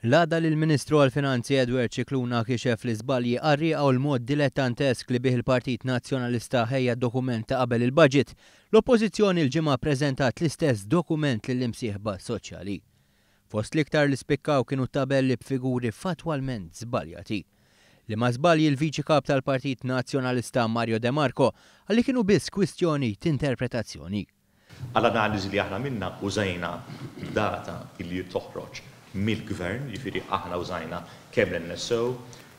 L-għada lill-Ministru għall-Finanzi kixef l-iżbalji qarrieqa u l-mod dilattentesk li bih il-Partit Nazzjonalista ħejja dokument ta' qabel il-baġit, l-Oppożizzjoni l-ġimgħa ppreżentat l-istess dokument lill-imsieħba soċjali. Fost l-iktar li spikkaw kienu tabelli b'figuri fatwalment żbaljati. Li ma żbalji l-Viċi Kap tal-Partit Nazzjonalista Mario De Marco għalli kienu biss kwistjoni t'interpretazzjoni. Għall-analiżi li aħna minna użajna data li toħroġ mill-gvern, jifieri aħna użajna kemm l-NSO,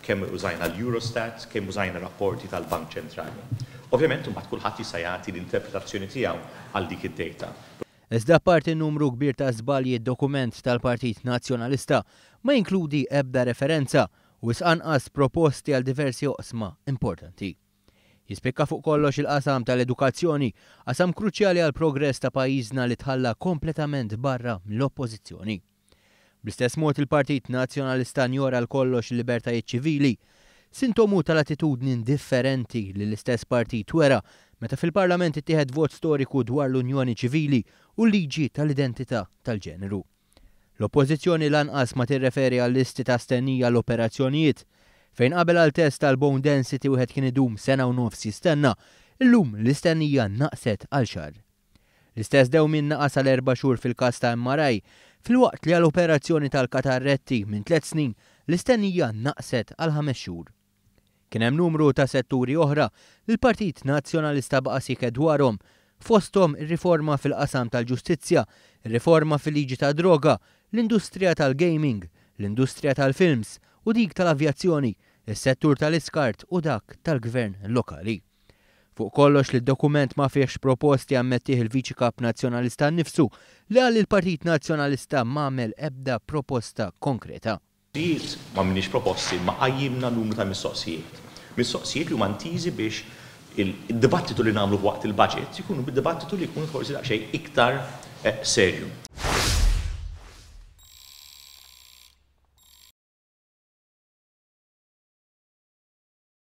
kemm użajna l-Eurostat, kemm użajna rapporti tal-Bank Ċentrali. Ovvjament imbagħad kulħadd jista' jagħti l-interpretazzjoni tiegħu għal dik id-data. Iżda parti numru kbir ta' żbalji d-dokument tal-Partit Nazzjonalista ma jinkludi ebda referenza u anqas proposti għal diversi oqsma importanti. Jispikka fuq kollox il-qasam tal-edukazzjoni, qasam kruċjali għal progress ta' pajjiżna li tħalla kompletament barra l-Oppożizzjoni. Bl-istess mod il-Partit Nazzjonalista njora l-kollox il-libertajiet ċivili, sintomu tal-attitudni differenti li l-istess partit wera meta fil-Parlament ittieħed vot storiku dwar l-Unjoni Ċivili u l-liġi tal-identità tal-ġeneru. L-Oppożizzjoni lanqas ma tirreferi għall-listi ta' stennija l-operazzjonijiet, fejn qabel għal test tal-bone density wieħed kien idum sena u nofs jistenna, illum l-istennija naqset għal xahar. L-istess dewmien naqas għal 4 xhur fil-każ ta' MRI, filwaqt li għall-operazzjoni tal-katarretti minn 3 snin l-istennija naqset għal 5 xhur. Kien hemm numru ta' setturi oħra li l-Partit Nazzjonalista baqa' siket dwarhom, fosthom ir-riforma fil-qasam tal-ġustizzja, ir-riforma fil-liġi ta' droga, l-industrija tal-gaming, l-industrija tal-films u dik tal-avjazzjoni, is-settur tal-iskart u dak tal-gvern lokali. Fuq kollox li d-dokument ma fiex proposti ammettih il-Viċi Kap Nazzjonalista nnifsu li għal il-Partit Nazzjonalista m'għamel ebda proposta konkreta. Ma minniex proposti, ma qajjimna numru ta' mistoqsijiet. Mistoqsijiet li huma ntiżi biex il-dibattitu li nagħmlu waqt il-budget jkunu bid-dibattitu li jkun forsi daqsxejn iktar serju.